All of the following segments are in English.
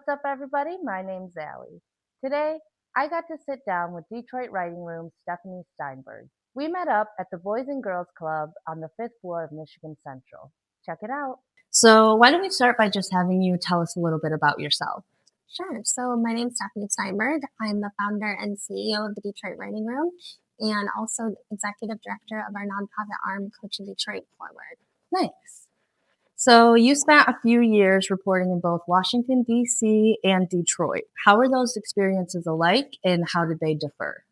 What's up, everybody? My name's Allie. Today, I got to sit down with Detroit Writing Room's Stephanie Steinberg. We met up at the Boys and Girls Club on the fifth floor of Michigan Central. Check it out. So, why don't we start by just having you tell us a little bit about yourself? Sure. So my name's Stephanie Steinberg. I'm the founder and CEO of the Detroit Writing Room and also executive director of our nonprofit arm, Coaching Detroit Forward. Nice. So, you spent a few years reporting in both Washington, D.C. and Detroit. How were those experiences alike and how did they differ?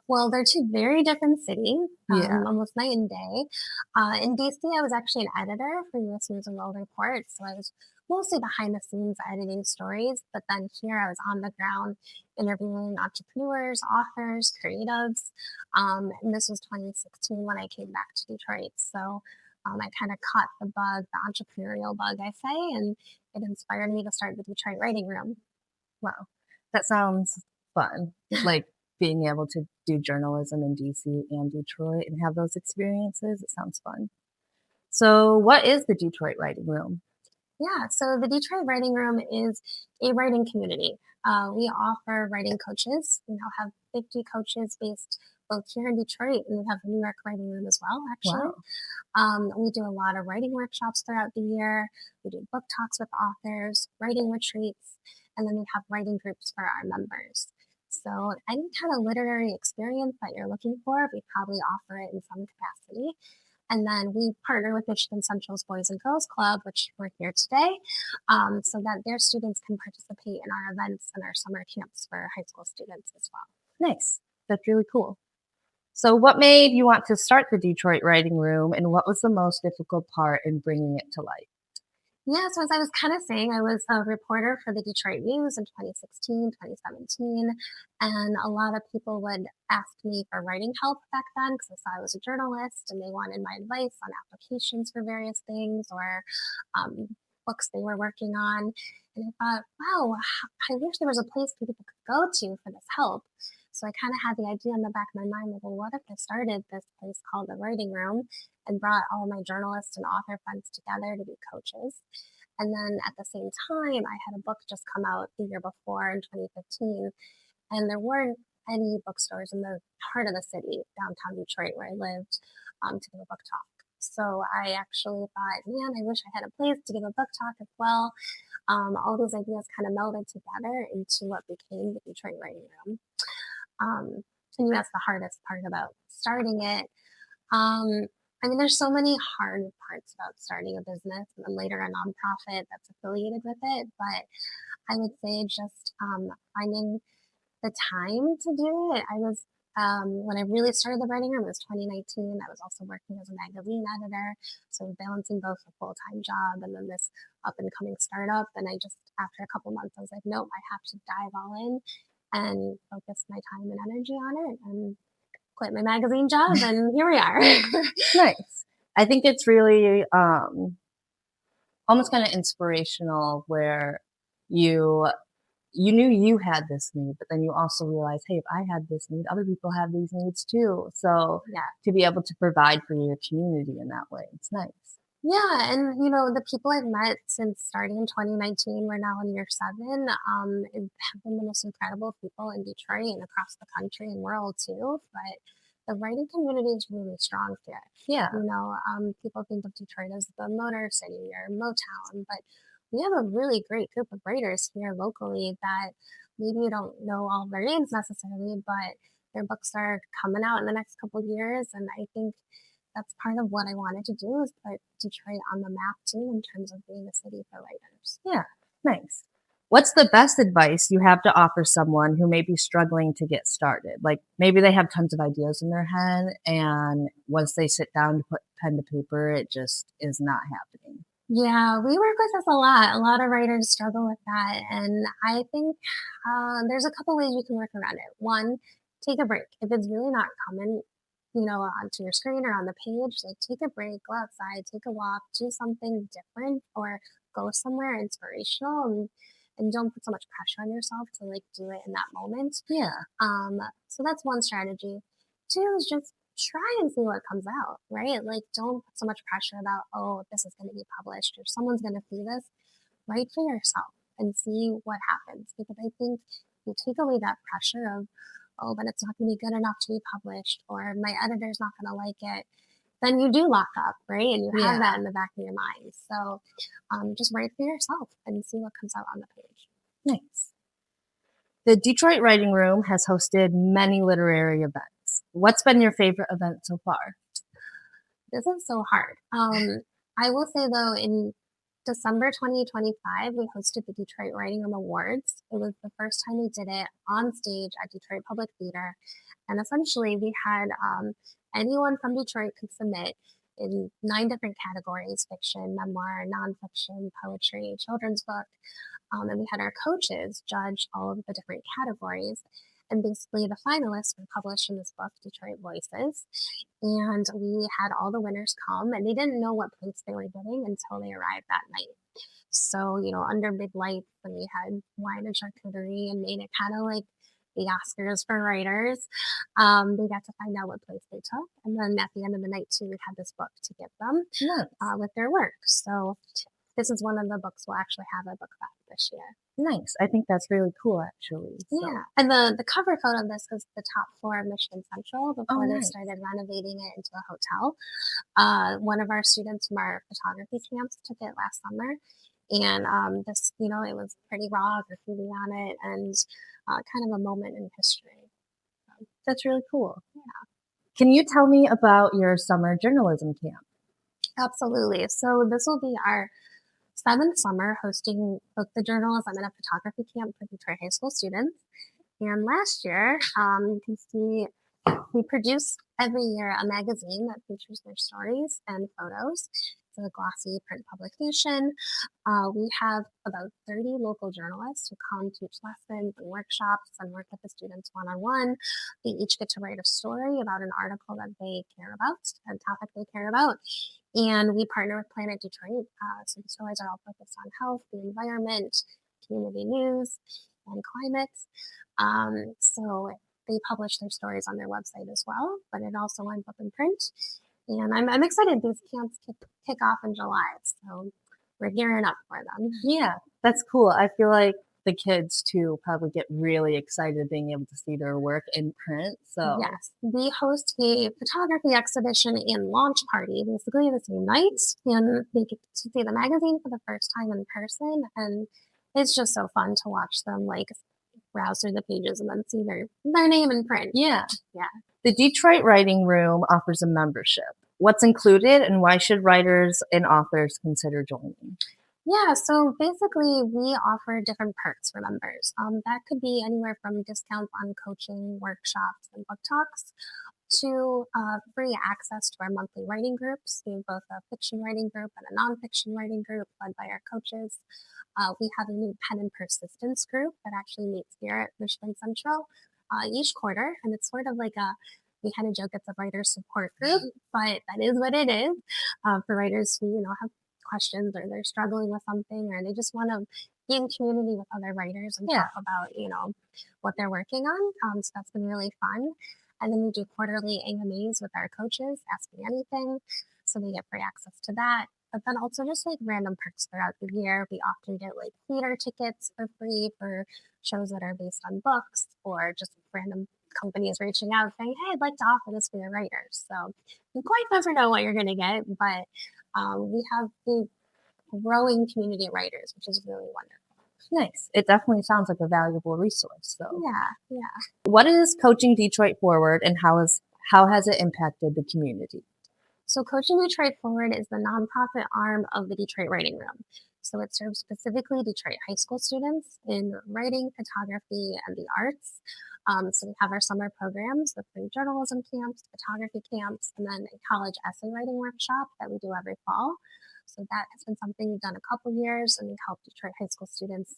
Well, they're two very different cities, Yeah. almost night and day. In DC, I was actually an editor for U.S. News and World Report, so I was mostly behind the scenes editing stories. But then here, I was on the ground interviewing entrepreneurs, authors, creatives. And this was 2016 when I came back to Detroit. So I kind of caught the bug, the entrepreneurial bug, I say, and it inspired me to start the Detroit Writing Room. Wow. That sounds fun. Like being able to do journalism in D.C. and Detroit and have those experiences. It sounds fun. So, what is the Detroit Writing Room? Yeah, so the Detroit Writing Room is a writing community. We offer writing coaches. We now have 50 coaches based both here in Detroit, and we have a New York Writing Room as well, actually. Wow. We do a lot of writing workshops throughout the year. We do book talks with authors, writing retreats, and then we have writing groups for our members. So any kind of literary experience that you're looking for, we probably offer it in some capacity. And then we partner with Michigan Central's Boys and Girls Club, which we're here today, so that their students can participate in our events and our summer camps for high school students as well. Nice. That's really cool. So, what made you want to start the Detroit Writing Room, and what was the most difficult part in bringing it to life? Yeah, so as I was kind of saying, I was a reporter for the Detroit News in 2016, 2017, and a lot of people would ask me for writing help back then because they saw I was a journalist and they wanted my advice on applications for various things or um, books they were working on. And I thought, wow, I wish there was a place people could go to for this help. So I kind of had the idea in the back of my mind, like, well, what if I started this place called the Writing Room and brought all my journalist and author friends together to be coaches? And then at the same time, I had a book just come out the year before in 2015, and there weren't any bookstores in the heart of the city, downtown Detroit, where I lived, to give a book talk. So I actually thought, man, I wish I had a place to give a book talk as well. All these ideas kind of melded together into what became the Detroit Writing Room. To me, that's the hardest part about starting it. Um, I mean, there's so many hard parts about starting a business and then later a nonprofit that's affiliated with it. But I would say just finding the time to do it. When I really started the writing room, it was 2019. I was also working as a magazine editor. So balancing both a full time job and then this up and coming startup. And I just, after a couple months, I was like, nope, I have to dive all in and focus my time and energy on it and quit my magazine job. And here we are. Nice. I think it's really almost kind of inspirational where you you knew you had this need, but then you also realized, hey, if I had this need, other people have these needs too. So Yeah. to be able to provide for your community in that way, it's nice. Yeah, and the people I've met since starting in 2019, we're now in year 7, have been the most incredible people in Detroit and across the country and world too. But the writing community is really strong here. Yeah. People think of Detroit as the Motor City or Motown, but we have a really great group of writers here locally that maybe you don't know all their names necessarily, but their books are coming out in the next couple of years, and I think that's part of what I wanted to do is put Detroit on the map too in terms of being a city for writers. Yeah. Nice. What's the best advice you have to offer someone who may be struggling to get started? Like maybe they have tons of ideas in their head, and once they sit down to put pen to paper, it just is not happening. Yeah, we work with this a lot. A lot of writers struggle with that. And I think there's a couple ways you can work around it. One, take a break. If it's really not coming, onto your screen or on the page, like take a break, go outside, take a walk, do something different or go somewhere inspirational and don't put so much pressure on yourself to like do it in that moment. Yeah. So that's one strategy. Two is just try and see what comes out, right? Like don't put so much pressure about, oh, this is going to be published or someone's going to see this. Write for yourself. and see what happens. Because I think you take away that pressure of, oh, but it's not going to be good enough to be published, or my editor's not going to like it. Then you do lock up, right? And you have Yeah. that in the back of your mind. So just write for yourself and see what comes out on the page. Nice. The Detroit Writing Room has hosted many literary events. What's been your favorite event so far? This is so hard. I will say though, in December 2025, we hosted the Detroit Writing Room Awards. It was the first time we did it on stage at Detroit Public Theater. And essentially, we had anyone from Detroit could submit in 9 different categories: fiction, memoir, nonfiction, poetry, children's book. And we had our coaches judge all of the different categories. And basically, the finalists were published in this book, Detroit Voices. And we had all the winners come, and they didn't know what place they were getting until they arrived that night. So, under big lights, and we had wine and charcuterie and made it kind of like the Oscars for writers. They got to find out what place they took. And then at the end of the night, too, we had this book to give them with their work. So this is one of the books we'll actually have a book back this year. Nice. I think that's really cool, actually. So. Yeah. And the cover photo of this is the top floor of Michigan Central before they nice. started renovating it into a hotel. One of our students from our photography camps took it last summer. And this, it was pretty raw, graffiti on it, and kind of a moment in history. That's really cool. Yeah. Can you tell me about your summer journalism camp? Absolutely. So this will be our 7th summer hosting both the journalism and a photography camp for Detroit high school students. And last year, you can see we produce every year a magazine that features their stories and photos. It's a glossy print publication. We have about 30 local journalists who come teach lessons and workshops and work with the students one-on-one. They each get to write a story about an article that they care about, a topic they care about. And we partner with Planet Detroit. So the stories are all focused on health, the environment, community news, and climate. So they publish their stories on their website as well, but it also ends up in print. And I'm excited. These camps kick off in July, so we're gearing up for them. Yeah, that's cool. I feel like the kids too probably get really excited being able to see their work in print. So yes, we host a photography exhibition and launch party basically the same night, and they get to see the magazine for the first time in person, and it's just so fun to watch them browse through the pages and then see their name in print. Yeah. Yeah. The Detroit Writing Room offers a membership. What's included and why should writers and authors consider joining? Yeah, so basically we offer different perks for members. That could be anywhere from discounts on coaching, workshops, and book talks to free access to our monthly writing groups. We have both a fiction writing group and a nonfiction writing group led by our coaches. We have a new pen and persistence group that actually meets here at Michigan Central each quarter, and it's sort of like we kind of joke it's a writer support group, but that is what it is for writers who have questions or they're struggling with something or they just want to be in community with other writers and talk about what they're working on. So that's been really fun. And then we do quarterly AMAs with our coaches, Ask Me Anything, so they get free access to that. But then also just random perks throughout the year. We often get theater tickets for free for shows that are based on books, or just random companies reaching out saying, hey, I'd like to offer this for your writers. So you quite never know what you're going to get, but we have the growing community of writers, which is really wonderful. Nice. It definitely sounds like a valuable resource. So yeah. What is Coaching Detroit Forward and how has it impacted the community? So Coaching Detroit Forward is the nonprofit arm of the Detroit Writing Room. So it serves specifically Detroit high school students in writing, photography, and the arts. So we have our summer programs with free journalism camps, photography camps, and then a college essay writing workshop that we do every fall. So that has been something we've done a couple years, and we help Detroit high school students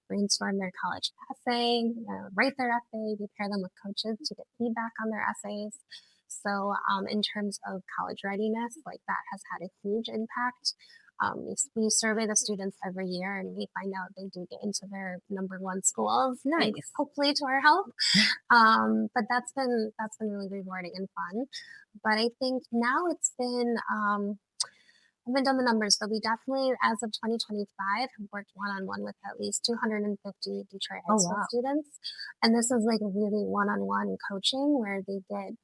brainstorm their college essay, write their essay, we pair them with coaches to get feedback on their essays. So in terms of college readiness, that has had a huge impact. We survey the students every year and we find out they do get into their number one schools. Nice. Hopefully to our help. But that's been really rewarding and fun. But I think now it's been haven't done the numbers, but we definitely, as of 2025, have worked one-on-one with at least 250 Detroit high Oh, school wow. students. And this is like really one-on-one coaching where they get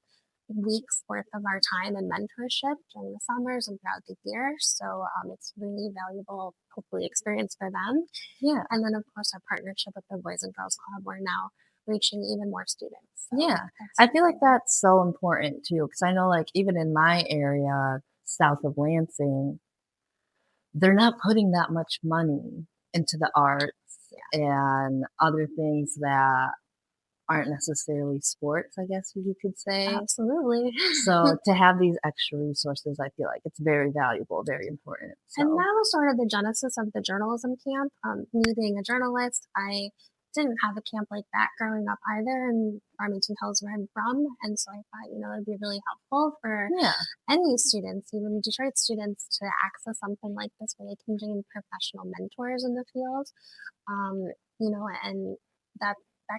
weeks worth of our time and mentorship during the summers and throughout the year. So it's really valuable, hopefully, experience for them. Yeah. And then, of course, our partnership with the Boys and Girls Club, we're now reaching even more students. So Yeah. that's I feel like that's so important too, because I know, like, even in my area, south of Lansing, they're not putting that much money into the arts and other things that aren't necessarily sports, I guess you could say. absolutely. So to have these extra resources, I feel like it's very valuable, very important. And So that was sort of the genesis of the journalism camp. Me being a journalist, I didn't have a camp like that growing up either in Farmington Hills, where I'm from. And so I thought, it'd be really helpful for yeah, any students, even Detroit students, to access something like this where they can gain professional mentors in the field. And that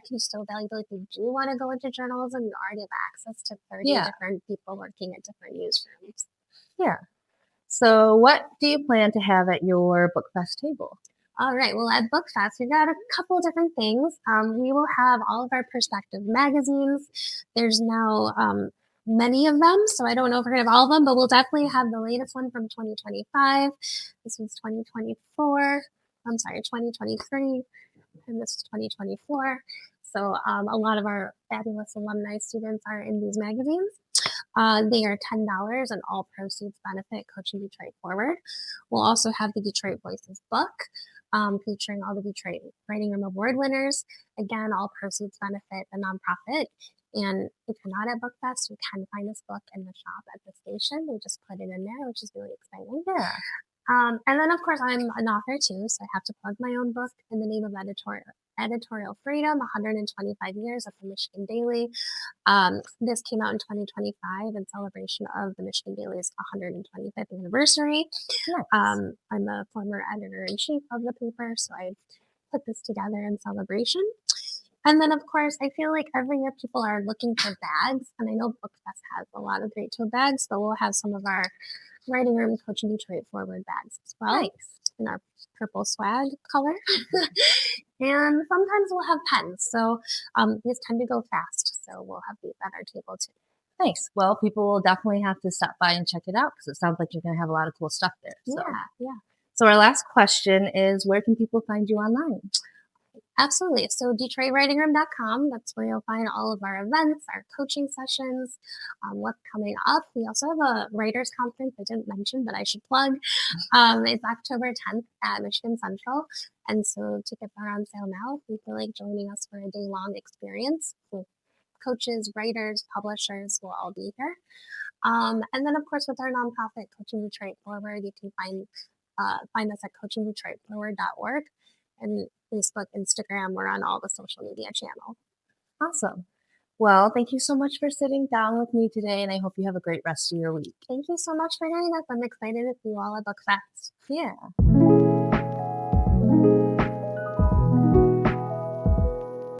can be still valuable if you do want to go into journalism. You already have access to 30 yeah, different people working at different newsrooms. yeah. So what do you plan to have at your book fest table? All right. Well, at BookFest, we've got a couple different things. We will have all of our perspective magazines. There's now many of them, so I don't know if we're going to have all of them, but we'll definitely have the latest one from 2025. This was 2024. I'm sorry, 2023, and this is 2024. So a lot of our fabulous alumni students are in these magazines. They are $10 and all proceeds benefit Coaching Detroit Forward. We'll also have the Detroit Voices book featuring all the Detroit Writing Room Award winners. Again, all proceeds benefit the nonprofit. And if you're not at BookFest, you can find this book in the shop at the station. We just put it in there, which is really exciting. Yeah. And then, of course, I'm an author too, so I have to plug my own book in the name of editorial freedom, 125 years of the Michigan Daily. This came out in 2025 in celebration of the Michigan Daily's 125th anniversary. Nice. I'm a former editor-in-chief of the paper, so I put this together in celebration. And then, of course, I feel like every year people are looking for bags, and I know BookFest has a lot of great tote bags, but we'll have some of our Writing Room Coaching Detroit Forward bags as well. Nice. In our purple swag color. And sometimes we'll have pens. So these tend to go fast. So we'll have these at our table too. Nice. Well, people will definitely have to stop by and check it out because it sounds like you're going to have a lot of cool stuff there. So. Yeah. So our last question is, where can people find you online? Absolutely. So DetroitWritingRoom.com, that's where you'll find all of our events, our coaching sessions, what's coming up. We also have a writers conference I didn't mention, but I should plug. It's October 10th at Michigan Central. And so tickets are on sale now if you feel like joining us for a day-long experience. So coaches, writers, publishers will all be here. And then, of course, with our nonprofit, Coaching Detroit Forward, you can find us at coachingdetroitforward.org. And Facebook, Instagram, we're on all the social media channels. Awesome. Well, thank you so much for sitting down with me today, and I hope you have a great rest of your week. Thank you so much for joining us. I'm excited to see you all at BookFest. Yeah.